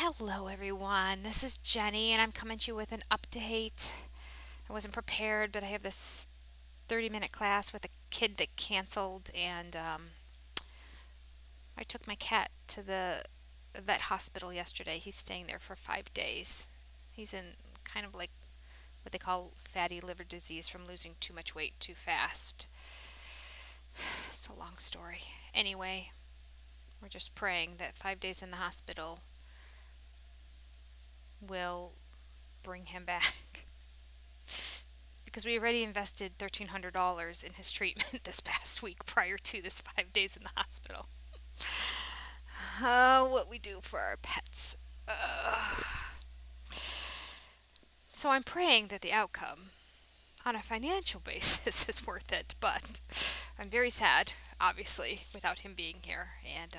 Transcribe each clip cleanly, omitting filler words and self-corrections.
Hello, everyone. This is Jenny, and I'm coming to you with an update. I wasn't prepared, but I have this 30-minute class with a kid that canceled, and I took my cat to the vet hospital yesterday. He's staying there for 5 days. He's in kind of like what they call fatty liver disease from losing too much weight too fast. It's a long story. Anyway, we're just praying that 5 days in the hospital will bring him back. Because we already invested $1,300 in his treatment this past week prior to this 5 days in the hospital. What we do for our pets. So I'm praying that the outcome on a financial basis is worth it, but I'm very sad, obviously, without him being here. And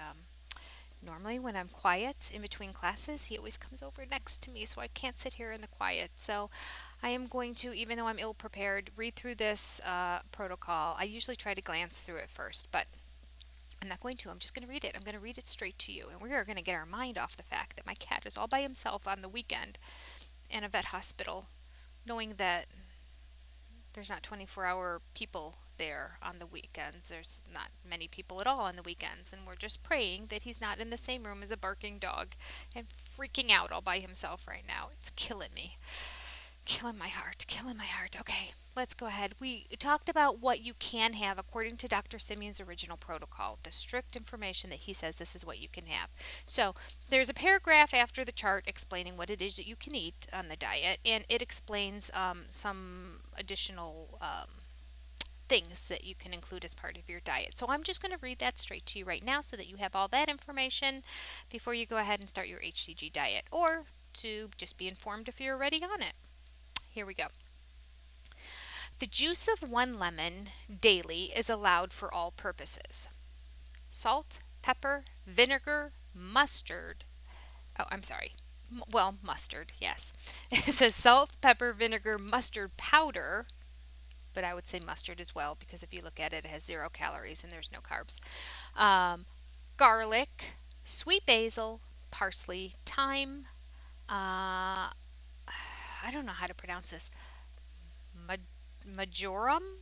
normally, when I'm quiet in between classes, he always comes over next to me, so I can't sit here in the quiet. So I am going to, even though I'm ill prepared, read through this protocol. I usually try to glance through it first, but I'm not going to. I'm just going to read it. I'm going to read it straight to you. And we are going to get our mind off the fact that my cat is all by himself on the weekend in a vet hospital, knowing that there's not 24-hour people there on the weekends. There's not many people at all on the weekends, and we're just praying that he's not in the same room as a barking dog and freaking out all by himself right now. It's killing me. Killing my heart. Killing my heart. Okay, let's go ahead. We talked about what you can have according to Dr. Simeon's original protocol, the strict information that he says this is what you can have. So there's a paragraph after the chart explaining what it is that you can eat on the diet, and it explains some additional things that you can include as part of your diet. So I'm just going to read that straight to you right now so that you have all that information before you go ahead and start your HCG diet, or to just be informed if you're already on it. Here we go. The juice of one lemon daily is allowed for all purposes. Salt, pepper, vinegar, mustard. Oh, I'm sorry. Well, mustard, yes. It says salt, pepper, vinegar, mustard powder, but I would say mustard as well because if you look at it, it has 0 calories and there's no carbs. Garlic, sweet basil, parsley, thyme. I don't know how to pronounce this. Majoram.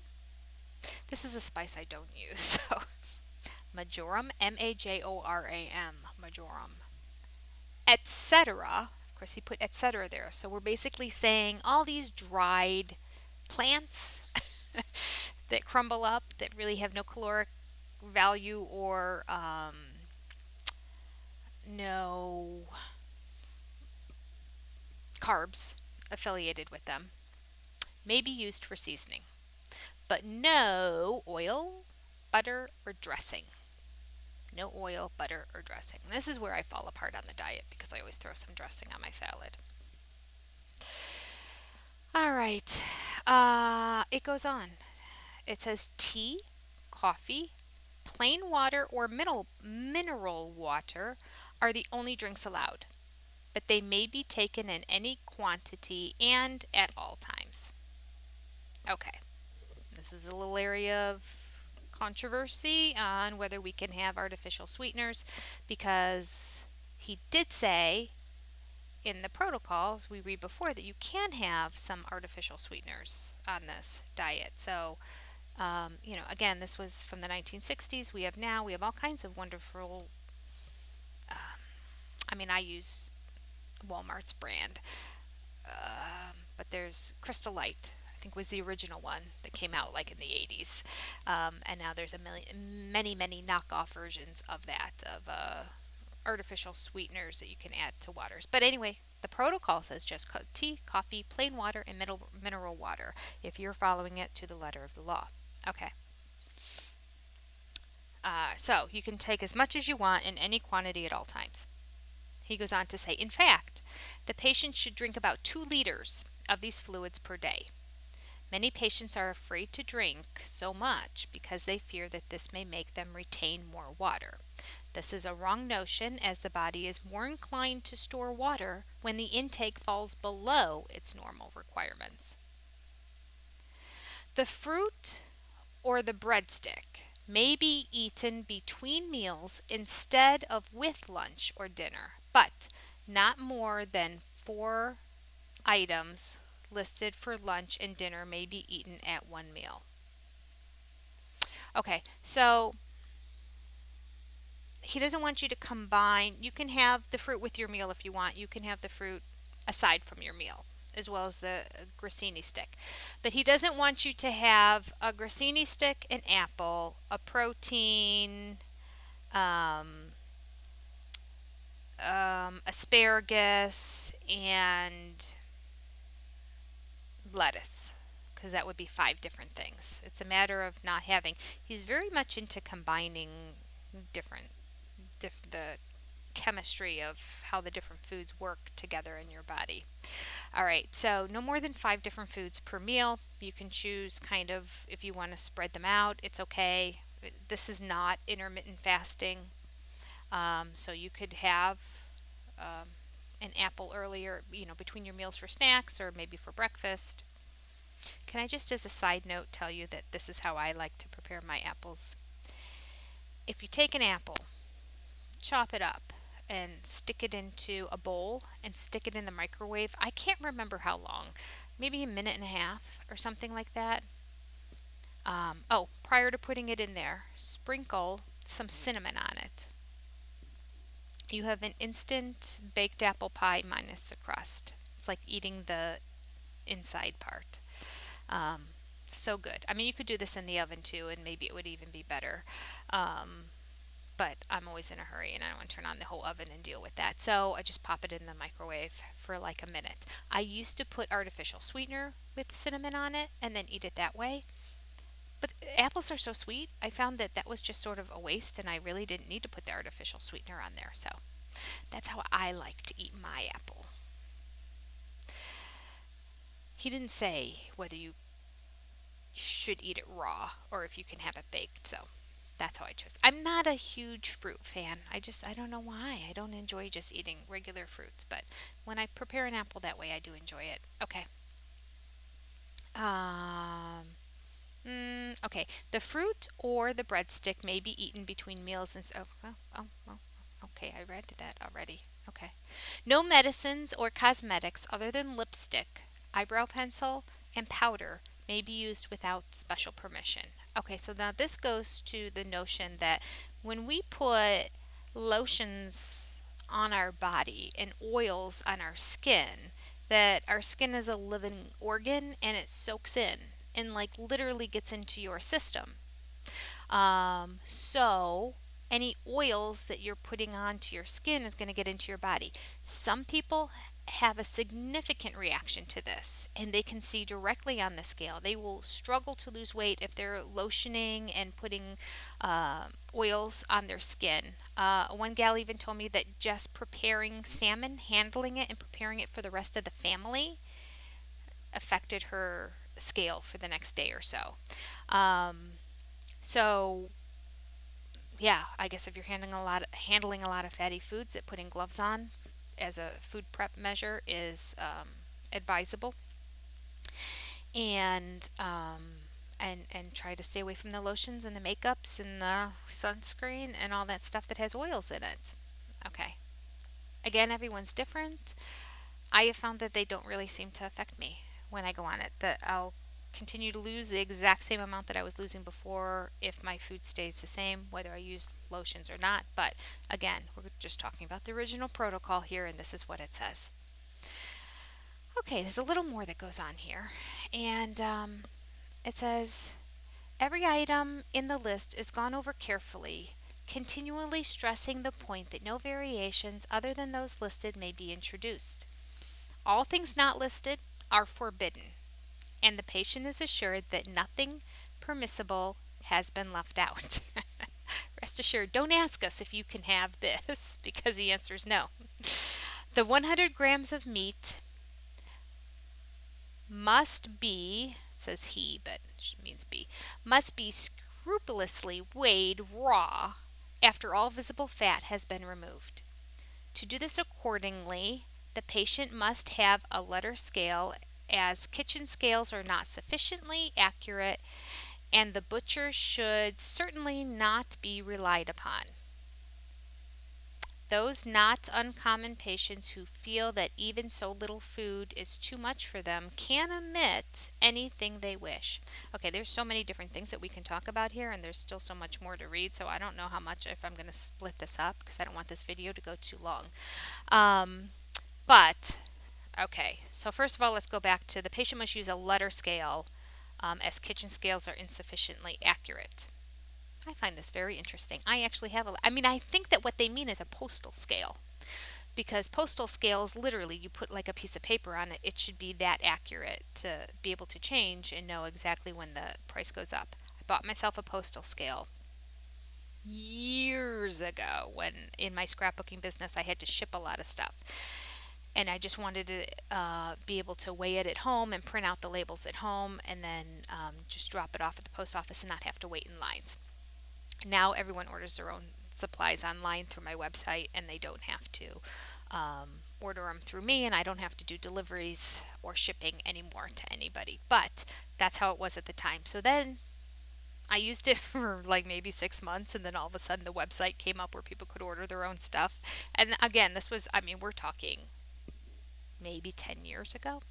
This is a spice I don't use. So majoram, Majoram, majoram, etc. Of course, he put etc. there. So we're basically saying all these dried plants that crumble up that really have no caloric value or no carbs affiliated with them may be used for seasoning, but no oil, butter, or dressing. No oil, butter, or dressing. This is where I fall apart on the diet because I always throw some dressing on my salad. All right. It goes on. It says tea, coffee, plain water, or mineral water are the only drinks allowed, but they may be taken in any quantity and at all times. Okay. This is a little area of controversy on whether we can have artificial sweeteners because he did say in the protocols we read before that you can have some artificial sweeteners on this diet. So, again, this was from the 1960s. We have all kinds of wonderful. I use Walmart's brand, but there's Crystal Light. I think was the original one that came out like in the 80s, and now there's many knockoff versions of that of artificial sweeteners that you can add to waters. But anyway, the protocol says just tea, coffee, plain water, and mineral water if you're following it to the letter of the law. Okay. So you can take as much as you want in any quantity at all times. He goes on to say, in fact, the patient should drink about 2 liters of these fluids per day. Many patients are afraid to drink so much because they fear that this may make them retain more water. This is a wrong notion as the body is more inclined to store water when the intake falls below its normal requirements. The fruit or the breadstick may be eaten between meals instead of with lunch or dinner, but Not more than 4 items listed for lunch and dinner may be eaten at one meal. Okay, so he doesn't want you to combine. You can have the fruit with your meal if you want. You can have the fruit aside from your meal, as well as the grissini stick. But he doesn't want you to have a grissini stick, an apple, a protein, um, asparagus, and lettuce, because that would be 5 different things. It's a matter of not having. He's very much into combining different, the chemistry of how the different foods work together in your body. All right, so no more than 5 different foods per meal. You can choose kind of if you want to spread them out, it's okay. This is not intermittent fasting. So you could have um, an apple earlier, between your meals for snacks or maybe for breakfast. Can I just, as a side note, tell you that this is how I like to prepare my apples? If you take an apple, chop it up, and stick it into a bowl and stick it in the microwave, I can't remember how long, maybe a minute and a half or something like that. Prior to putting it in there, sprinkle some cinnamon on it. You have an instant baked apple pie minus the crust. It's like eating the inside part. Um, so good. I mean, you could do this in the oven too, and maybe it would even be better. Um, but I'm always in a hurry and I don't want to turn on the whole oven and deal with that. So I just pop it in the microwave for like a minute. I used to put artificial sweetener with cinnamon on it and then eat it that way. But apples are so sweet, I found that that was just sort of a waste and I really didn't need to put the artificial sweetener on there. So that's how I like to eat my apple. He didn't say whether you should eat it raw or if you can have it baked. So that's how I chose. I'm not a huge fruit fan. I don't know why. I don't enjoy just eating regular fruits, but when I prepare an apple that way, I do enjoy it. Okay. Um, okay. The fruit or the breadstick may be eaten between meals and okay. I read that already. Okay. No medicines or cosmetics other than lipstick, eyebrow pencil, and powder may be used without special permission. Okay, so now this goes to the notion that when we put lotions on our body and oils on our skin, that our skin is a living organ and it soaks in and like literally gets into your system. So any oils that you're putting onto your skin is going to get into your body. Some people have a significant reaction to this and they can see directly on the scale. They will struggle to lose weight if they're lotioning and putting oils on their skin. One gal even told me that just preparing salmon, handling it, and preparing it for the rest of the family affected her scale for the next day or so. Um, so yeah, I guess if you're handling a lot of fatty foods, that putting gloves on as a food prep measure is advisable, and and try to stay away from the lotions and the makeups and the sunscreen and all that stuff that has oils in it. Okay. Again, everyone's different. I have found that they don't really seem to affect me when I go on it. That I'll continue to lose the exact same amount that I was losing before if my food stays the same, whether I use lotions or not. But again, we're just talking about the original protocol here, and this is what it says. Okay, there's a little more that goes on here. And it says every item in the list is gone over carefully, continually stressing the point that no variations other than those listed may be introduced. All things not listed are forbidden, and the patient is assured that nothing permissible has been left out. Rest assured, don't ask us if you can have this because the answer is no. The 100 grams of meat must be, it says he, but it means be, must be scrupulously weighed raw after all visible fat has been removed. To do this accordingly, the patient must have a letter scale, as kitchen scales are not sufficiently accurate and the butcher should certainly not be relied upon. Those not uncommon patients who feel that even so little food is too much for them can omit anything they wish. Okay, there's so many different things that we can talk about here, and there's still so much more to read, so I don't know how much, if I'm going to split this up, because I don't want this video to go too long. Um, but, okay, so first of all, let's go back to the patient must use a letter scale as kitchen scales are insufficiently accurate. I find this very interesting. I actually have a, I mean, I think that what they mean is a postal scale, because postal scales, literally, you put like a piece of paper on it, it should be that accurate to be able to change and know exactly when the price goes up. I bought myself a postal scale years ago when in my scrapbooking business I had to ship a lot of stuff. And I just wanted to be able to weigh it at home and print out the labels at home and then just drop it off at the post office and not have to wait in lines. Now everyone orders their own supplies online through my website, and they don't have to order them through me, and I don't have to do deliveries or shipping anymore to anybody. But that's how it was at the time. So then I used it for like maybe 6 months, and then all of a sudden the website came up where people could order their own stuff. And again, this was, I mean, we're talking maybe 10 years ago.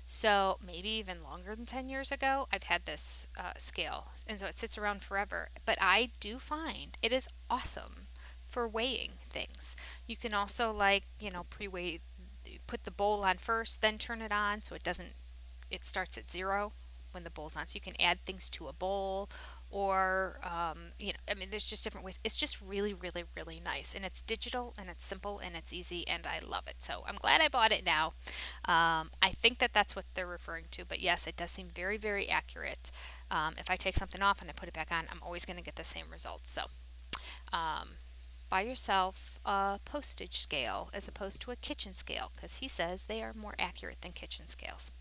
So maybe even longer than 10 years ago, I've had this scale. And so it sits around forever. But I do find it is awesome for weighing things. You can also, like, pre-weigh, put the bowl on first, then turn it on so it doesn't, it starts at zero when the bowl's on. So you can add things to a bowl, or, I mean, there's just different ways. It's just really, really, really nice. And it's digital, and it's simple, and it's easy, and I love it. So I'm glad I bought it now. I think that that's what they're referring to. But yes, it does seem very, very accurate. If I take something off and I put it back on, I'm always going to get the same results. So buy yourself a postage scale as opposed to a kitchen scale, because he says they are more accurate than kitchen scales.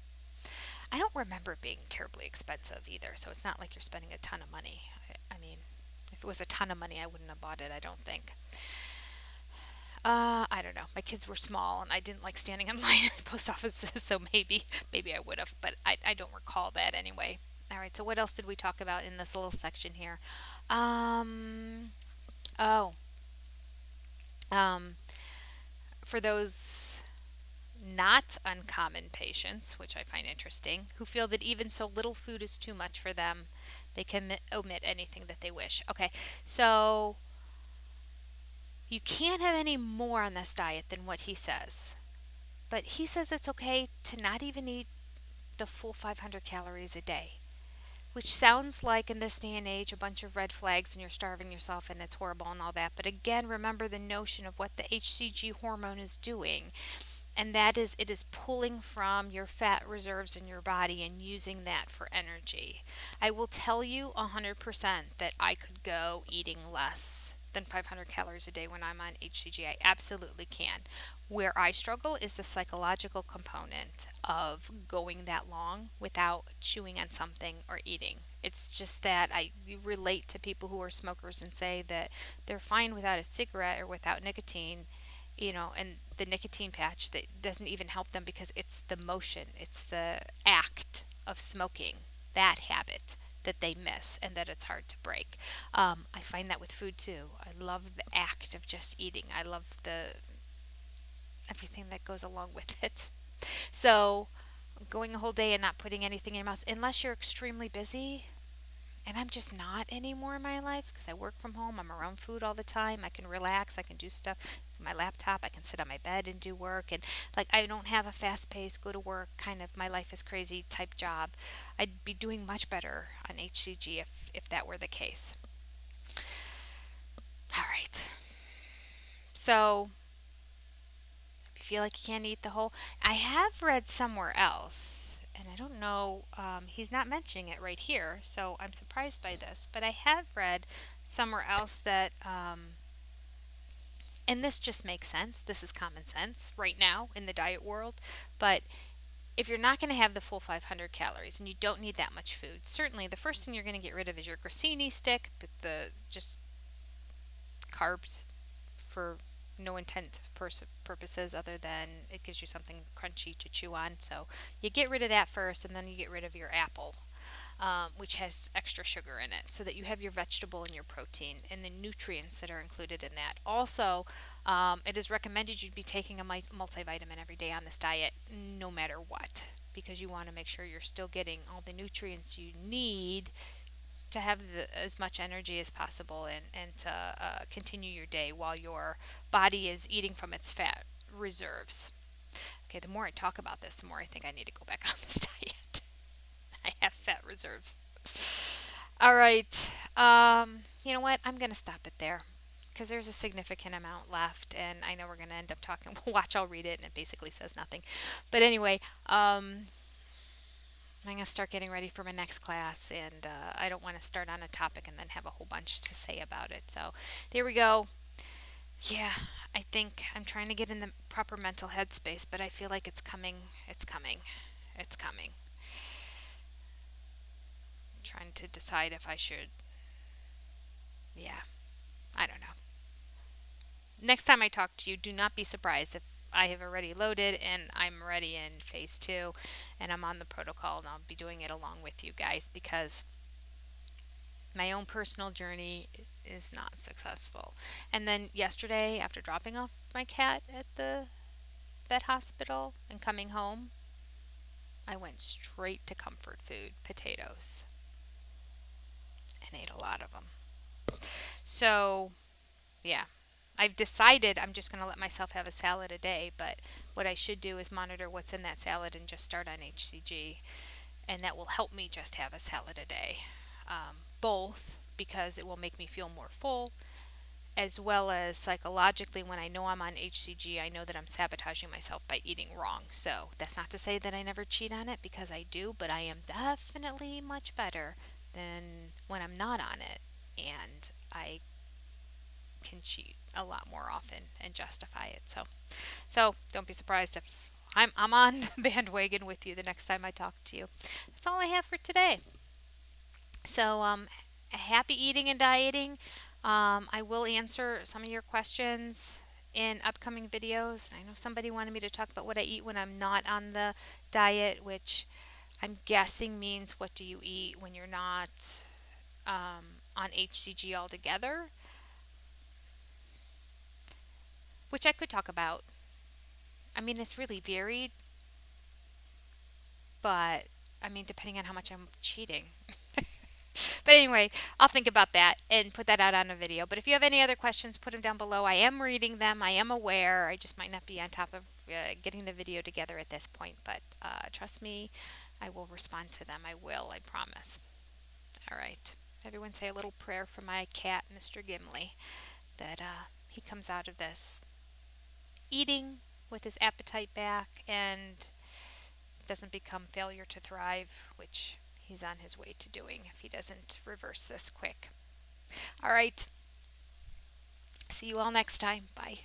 I don't remember it being terribly expensive either, so it's not like you're spending a ton of money. I mean, if it was a ton of money, I wouldn't have bought it, I don't think. I don't know. My kids were small, and I didn't like standing in line at post offices, so maybe I would have, but I don't recall that anyway. All right, so what else did we talk about in this little section here? Um, oh, um, for those not uncommon patients, which I find interesting, who feel that even so little food is too much for them, they can omit anything that they wish. Okay, so you can't have any more on this diet than what he says. But he says it's okay to not even eat the full 500 calories a day, which sounds like in this day and age a bunch of red flags and you're starving yourself and it's horrible and all that. But again, remember the notion of what the HCG hormone is doing, and that is it is pulling from your fat reserves in your body and using that for energy. I will tell you 100% that I could go eating less than 500 calories a day when I'm on HCG. I absolutely can. Where I struggle is the psychological component of going that long without chewing on something or eating. It's just that I relate to people who are smokers and say that they're fine without a cigarette or without nicotine, and the nicotine patch that doesn't even help them because it's the motion, it's the act of smoking, that habit that they miss and that it's hard to break. I find that with food too. I love the act of just eating. I love the everything that goes along with it. So going a whole day and not putting anything in your mouth, unless you're extremely busy, and I'm just not anymore in my life because I work from home. I'm around food all the time. I can relax. I can do stuff with my laptop. I can sit on my bed and do work. And like, I don't have a fast paced, go to work, kind of my life is crazy type job. I'd be doing much better on HCG if that were the case. All right. So if you feel like you can't eat the whole, I have read somewhere else, and I don't know, he's not mentioning it right here, so I'm surprised by this, but I have read somewhere else that, and this just makes sense, this is common sense right now in the diet world, but if you're not going to have the full 500 calories and you don't need that much food, certainly the first thing you're going to get rid of is your grissini stick, but the just carbs for no intent purposes other than it gives you something crunchy to chew on. So you get rid of that first, and then you get rid of your apple. which has extra sugar in it, so that you have your vegetable and your protein and the nutrients that are included in that. Also, it is recommended you be taking a multivitamin every day on this diet, no matter what, because you want to make sure you're still getting all the nutrients you need to have as much energy as possible, and to continue your day while your body is eating from its fat reserves. Okay, the more I talk about this, the more I think I need to go back on this diet. I have fat reserves. All right. You know what? I'm going to stop it there because there's a significant amount left, and I know we're going to end up talking. Watch, I'll read it, and it basically says nothing. But anyway, I'm going to start getting ready for my next class, and I don't want to start on a topic and then have a whole bunch to say about it. So there we go. Yeah, I think I'm trying to get in the proper mental headspace, but I feel like it's coming. It's coming. It's coming. Trying to decide if I should. Yeah, I don't know. Next time I talk to you, do not be surprised if I have already loaded and I'm ready in phase two and I'm on the protocol, and I'll be doing it along with you guys, because my own personal journey is not successful. And then yesterday, after dropping off my cat at the vet hospital and coming home, I went straight to comfort food, potatoes, and ate a lot of them. So, yeah, I've decided I'm just going to let myself have a salad a day, but what I should do is monitor what's in that salad and just start on HCG, and that will help me just have a salad a day. Both because it will make me feel more full, as well as psychologically, when I know I'm on HCG, I know that I'm sabotaging myself by eating wrong. So that's not to say that I never cheat on it, because I do, but I am definitely much better than when I'm not on it. And I can cheat a lot more often and justify it. So don't be surprised if I'm on the bandwagon with you the next time I talk to you. That's all I have for today. So happy eating and dieting. I will answer some of your questions in upcoming videos. I know somebody wanted me to talk about what I eat when I'm not on the diet, which I'm guessing means what do you eat when you're not on HCG altogether, which I could talk about. I mean, it's really varied, but I mean, depending on how much I'm cheating. But anyway, I'll think about that and put that out on a video. But if you have any other questions, put them down below. I am reading them. I am aware. I just might not be on top of getting the video together at this point. But trust me, I will respond to them. I will. I promise. All right. Everyone say a little prayer for my cat, Mr. Gimli, that he comes out of this eating with his appetite back and doesn't become failure to thrive, which he's on his way to doing if he doesn't reverse this quick. All right. See you all next time. Bye.